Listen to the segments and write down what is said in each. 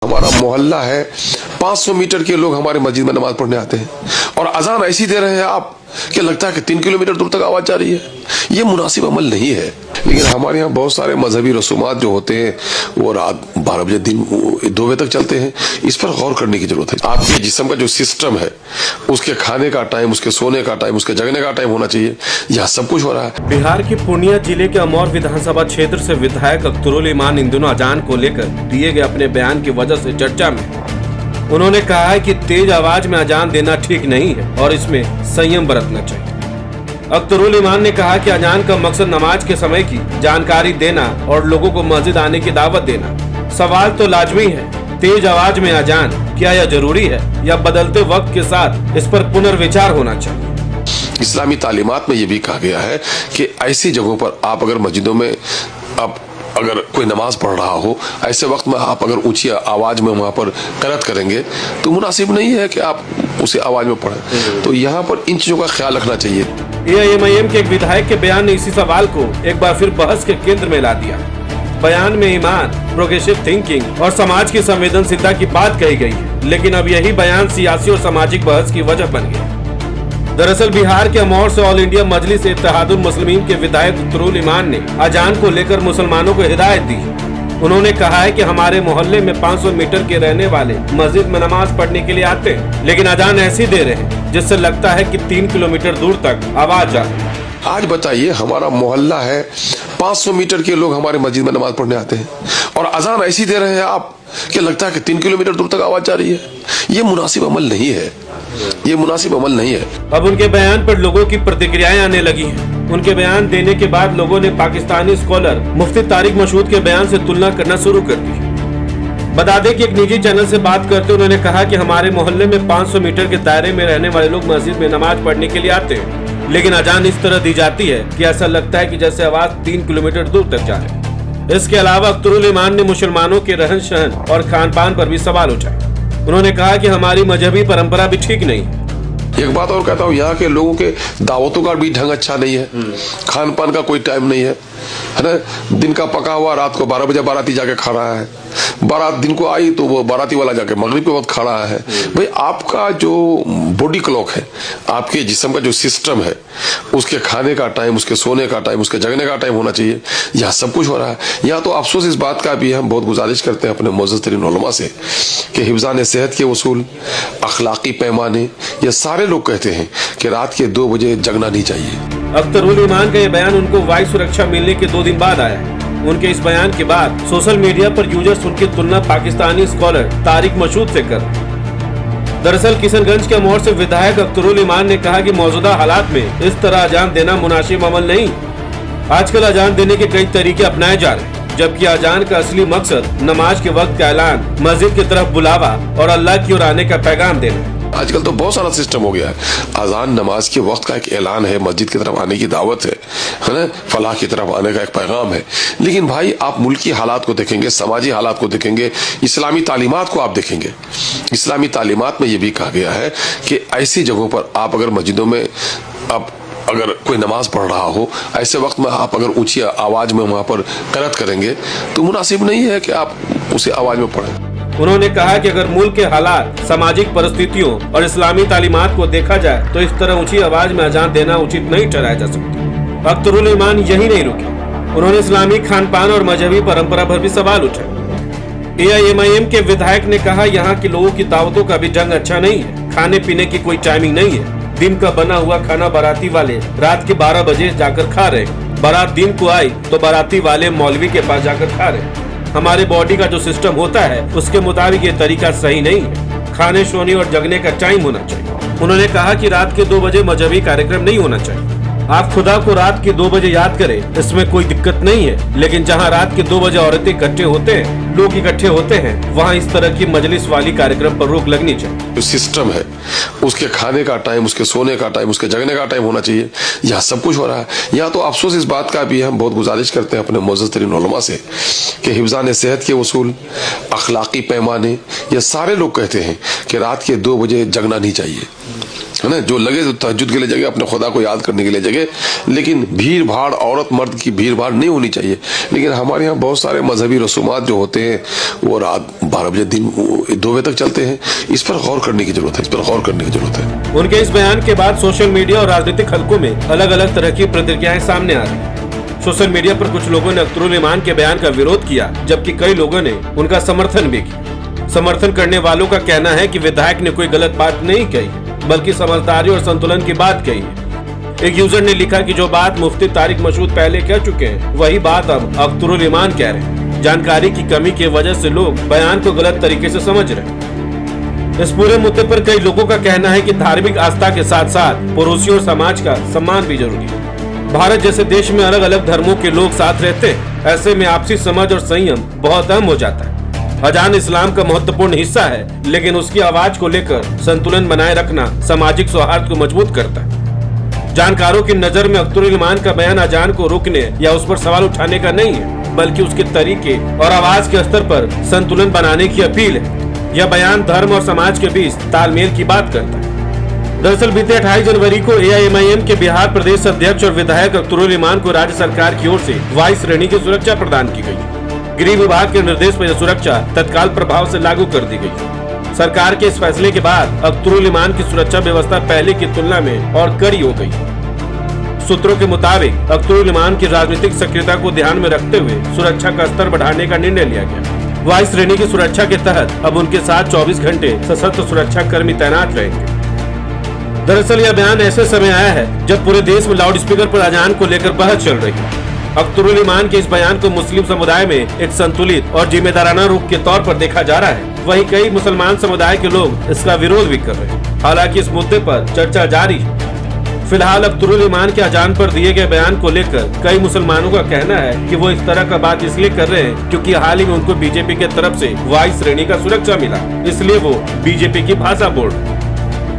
हमारा मोहल्ला है, 500 मीटर के लोग हमारे मस्जिद में नमाज पढ़ने आते हैं और अजान ऐसी दे रहे हैं आप कि लगता है कि 3 किलोमीटर दूर तक आवाज जा रही है। ये मुनासिब अमल नहीं है। लेकिन हमारे यहाँ बहुत सारे मजहबी रसूमात जो होते हैं वो रात 12 बजे दिन 2 बजे तक चलते हैं। इस पर गौर करने की जरूरत है। आपके जिस्म का जो सिस्टम है, उसके खाने का टाइम, उसके सोने का टाइम, उसके जगने का टाइम होना चाहिए। यहाँ सब कुछ हो रहा है। बिहार के पूर्णिया जिले के अमौर विधानसभा क्षेत्र से विधायक अख्तरुल ईमान इन दिनों अजान को लेकर दिए गए अपने बयान की वजह से चर्चा में। उन्होंने कहा है कि तेज आवाज में अजान देना ठीक नहीं है और इसमें संयम बरतना चाहिए। अख्तरुल ईमान ने कहा कि अजान का मकसद नमाज के समय की जानकारी देना और लोगों को मस्जिद आने की दावत देना। सवाल तो लाजमी है, तेज आवाज में अजान क्या यह जरूरी है या बदलते वक्त के साथ इस पर पुनर्विचार होना चाहिए। इस्लामी तालीमात में ये भी कहा गया है कि ऐसी जगहों पर आप अगर मस्जिदों में अगर कोई नमाज पढ़ रहा हो, ऐसे वक्त में आप अगर ऊंची आवाज में वहां पर क़रात करेंगे तो मुनासिब नहीं है कि आप उसे आवाज में पढ़ें। तो यहाँ पर इन चीजों का ख्याल रखना चाहिए। AIMIM के एक विधायक के बयान ने इसी सवाल को एक बार फिर बहस के केंद्र में ला दिया। बयान में ईमान, प्रोग्रेसिव थिंकिंग और समाज की संवेदनशीलता की बात कही गई है, लेकिन अब यही बयान सियासी और सामाजिक बहस की वजह बन गया। दरअसल बिहार के अमौर से ऑल इंडिया मजलिस इत्तेहादुल मुस्लिमीन के विधायक अख्तरुल ईमान ने अजान को लेकर मुसलमानों को हिदायत दी। उन्होंने कहा है कि हमारे मोहल्ले में 500 मीटर के रहने वाले मस्जिद में नमाज पढ़ने के लिए आते हैं, लेकिन अजान ऐसी दे रहे हैं जिससे लगता है कि 3 किलोमीटर दूर तक आवाज जा रही है। आज बताइए, हमारा मोहल्ला है, 500 मीटर के लोग हमारे मस्जिद में नमाज पढ़ने आते हैं और अजान ऐसी दे रहे हैं आप कि लगता है कि 3 किलोमीटर दूर तक आवाज जा रही है। ये मुनासिब अमल नहीं है। ये मुनासिब अमल नहीं है। अब उनके बयान पर लोगों की प्रतिक्रियाएं आने लगी हैं। उनके बयान देने के बाद लोगों ने पाकिस्तानी स्कॉलर मुफ्ती तारिक मशहूद के बयान से तुलना करना शुरू कर दी। बता दें कि एक निजी चैनल से बात करते उन्होंने कहा कि हमारे मोहल्ले में 500 मीटर के दायरे में रहने वाले लोग मस्जिद में नमाज पढ़ने के लिए आते हैं, लेकिन अजान इस तरह दी जाती है कि ऐसा लगता है कि जैसे आवाज 3 किलोमीटर दूर तक जा रही है। इसके अलावा अख्तरुल ईमान ने मुसलमानों के रहन सहन और खान पान पर भी सवाल उठाए। उन्होंने कहा कि हमारी मजहबी परंपरा भी ठीक नहीं है। एक बात और कहता हूँ, यहाँ के लोगों के दावतों का भी ढंग अच्छा नहीं है। खान पान का कोई टाइम नहीं है ना। दिन का पका हुआ रात को 12 बजे बाराती जाके खा रहा है। बारात दिन को आई तो वो बाराती वाला जाके मगरिब के वक्त खा रहा है। भाई, आपका जो बॉडी क्लॉक है, आपके जिस्म का जो सिस्टम है, उसके खाने का टाइम, उसके सोने का टाइम, उसके जगने का टाइम होना चाहिए। यहाँ सब कुछ हो रहा है। यहाँ तो अफसोस इस बात का भी हम बहुत गुजारिश करते हैं अपने मुअज़्ज़ज़ तरीन उलमा से कि हिफ्ज़ान सेहत के उसूल, अखलाकी पैमाने, ये सारे लोग कहते हैं कि रात के 2 बजे जगना नहीं चाहिए। अख्तरुल ईमान का ये बयान उनको वायु सुरक्षा मिलने के 2 दिन बाद आया। उनके इस बयान के बाद सोशल मीडिया पर यूजर्स उनकी तुलना पाकिस्तानी स्कॉलर तारिक मशहूद से कर। दरअसल किशनगंज के अमौर से विधायक अख्तरुल ईमान ने कहा कि मौजूदा हालात में इस तरह अजान देना मुनासिब अमल नहीं। आजकल अजान देने के कई तरीके अपनाए जा रहे हैं, जबकि अजान का असली मकसद नमाज के वक्त का ऐलान, मस्जिद की तरफ बुलावा और अल्लाह की ओर आने का पैगाम देना। आजकल तो बहुत सारा सिस्टम हो गया है। अजान नमाज के वक्त का एक ऐलान है, मस्जिद की तरफ आने की दावत है ना, फलाह की तरफ आने का एक पैगाम है। लेकिन भाई, आप मुल्की हालात को देखेंगे, समाजी हालात को देखेंगे, इस्लामी तालीमात को आप देखेंगे। इस्लामी तालीमात में ये भी कहा गया है कि ऐसी जगहों पर आप अगर मस्जिदों में अगर कोई नमाज पढ़ रहा हो, ऐसे वक्त में आप अगर ऊंची आवाज में वहां पर क़रात करेंगे तो मुनासिब नहीं है कि आप उसे आवाज में पढ़ें। उन्होंने कहा कि अगर मुल्क के हालात, सामाजिक परिस्थितियों और इस्लामी तालीमात को देखा जाए तो इस तरह ऊंची आवाज में अजान देना उचित नहीं ठहराया जा सकता। अख्तरुल ईमान यही नहीं रुके। उन्होंने इस्लामी खान पान और मजहबी परंपरा पर भी सवाल उठाए। AIMIM के विधायक ने कहा, यहाँ के लोगों की दावतों का भी ढंग अच्छा नहीं है। खाने पीने की कोई टाइमिंग नहीं है। दिन का बना हुआ खाना बाराती वाले रात के 12 बजे जाकर खा रहे। बारात दिन को आई तो बाराती वाले मौलवी के पास जाकर खा रहे। हमारे बॉडी का जो सिस्टम होता है उसके मुताबिक ये तरीका सही नहीं है। खाने, सोने और जगने का टाइम होना चाहिए। उन्होंने कहा कि रात के 2 बजे मजहबी कार्यक्रम नहीं होना चाहिए। आप खुदा को रात के 2 बजे याद करें, इसमें कोई दिक्कत नहीं है, लेकिन जहां रात के 2 बजे औरतें इकट्ठे होते हैं, लोग इकट्ठे होते हैं, वहां इस तरह की मजलिस वाली कार्यक्रम पर रोक लगनी चाहिए। जो सिस्टम है, उसके खाने का टाइम, उसके सोने का टाइम, उसके जगने का टाइम होना चाहिए। यहाँ सब कुछ हो रहा है। यहाँ तो अफसोस इस बात का भी हम बहुत गुजारिश करते हैं अपने मुअज़्ज़ज़ तरीन उलमा से कि हिफ्ज़ान सेहत के उसूल, अखलाकी पैमाने, ये सारे लोग कहते हैं कि रात के 2 बजे जगना नहीं चाहिए। है ना, जो लगे तो तहज्जुद के लिए जगह, अपने खुदा को याद करने के लिए जगह, लेकिन भीड़ भाड़, औरत मर्द की भीड़ भाड़ नहीं होनी चाहिए। लेकिन हमारे यहाँ बहुत सारे मजहबी रसूमात जो होते हैं वो रात 12 बजे, दिन 2 बजे तक चलते हैं। इस पर गौर करने की जरूरत है, इस पर गौर करने की जरूरत है। उनके इस बयान के बाद सोशल मीडिया और राजनीतिक हलकों में अलग अलग तरह की प्रतिक्रियाएं सामने आ रही। सोशल मीडिया पर कुछ लोगों ने अख्तरुल ईमान के बयान का विरोध किया, जबकि कई लोगों ने उनका समर्थन भी किया। समर्थन करने वालों का कहना है कि विधायक ने कोई गलत बात नहीं कही, बल्कि समझदारी और संतुलन की बात कही है। एक यूजर ने लिखा कि जो बात मुफ्ती तारिक मसूद पहले कह चुके हैं, वही बात अब अख्तरुल ईमान कह रहे हैं। जानकारी की कमी की वजह से लोग बयान को गलत तरीके से समझ रहे हैं। इस पूरे मुद्दे पर कई लोगों का कहना है कि धार्मिक आस्था के साथ साथ पड़ोसियों और समाज का सम्मान भी जरूरी है। भारत जैसे देश में अलग अलग धर्मों के लोग साथ रहते हैं, ऐसे में आपसी समझ और संयम बहुत अहम हो जाता है। अजान इस्लाम का महत्वपूर्ण हिस्सा है, लेकिन उसकी आवाज को लेकर संतुलन बनाए रखना सामाजिक सौहार्द को मजबूत करता है। जानकारों की नजर में अख्तरुल ईमान का बयान अजान को रोकने या उस पर सवाल उठाने का नहीं है, बल्कि उसके तरीके और आवाज के स्तर पर संतुलन बनाने की अपील है। यह बयान धर्म और समाज के बीच तालमेल की बात करता है। दरअसल बीते 28 जनवरी को AIMIM के बिहार प्रदेश अध्यक्ष और विधायक अख्तरुल ईमान को राज्य सरकार की ओर से वायु श्रेणी की सुरक्षा प्रदान की गई। गृह विभाग के निर्देश पर यह सुरक्षा तत्काल प्रभाव से लागू कर दी गई। सरकार के इस फैसले के बाद अख्तरुल ईमान की सुरक्षा व्यवस्था पहले की तुलना में और कड़ी हो गई। सूत्रों के मुताबिक अख्तरुल ईमान की राजनीतिक सक्रियता को ध्यान में रखते हुए सुरक्षा का स्तर बढ़ाने का निर्णय लिया गया। वायु श्रेणी की सुरक्षा के तहत अब उनके साथ 24 घंटे सशस्त्र सुरक्षा कर्मी तैनात रहेंगे। दरअसल यह बयान ऐसे समय आया है जब पूरे देश में लाउड स्पीकर पर अजान को लेकर बहस चल रही है। अख्तरुल ईमान के इस बयान को मुस्लिम समुदाय में एक संतुलित और जिम्मेदाराना रुख के तौर पर देखा जा रहा है। वहीं कई मुसलमान समुदाय के लोग इसका विरोध भी कर रहे हैं। हालांकि इस मुद्दे पर चर्चा जारी है। फिलहाल अख्तरुल ईमान के अजान पर दिए गए बयान को लेकर कई मुसलमानों का कहना है कि वो इस तरह का बात इसलिए कर रहे हैं क्योंकि हाल ही में उनको बीजेपी के तरफ से वायु श्रेणी का सुरक्षा मिला, इसलिए वो बीजेपी की भाषा बोल रहे हैं।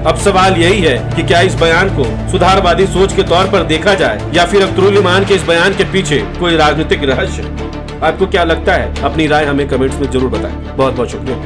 अब सवाल यही है कि क्या इस बयान को सुधारवादी सोच के तौर पर देखा जाए या फिर अख्तरुल ईमान के इस बयान के पीछे कोई राजनीतिक रहस्य है। आपको क्या लगता है? अपनी राय हमें कमेंट्स में जरूर बताएं। बहुत बहुत शुक्रिया।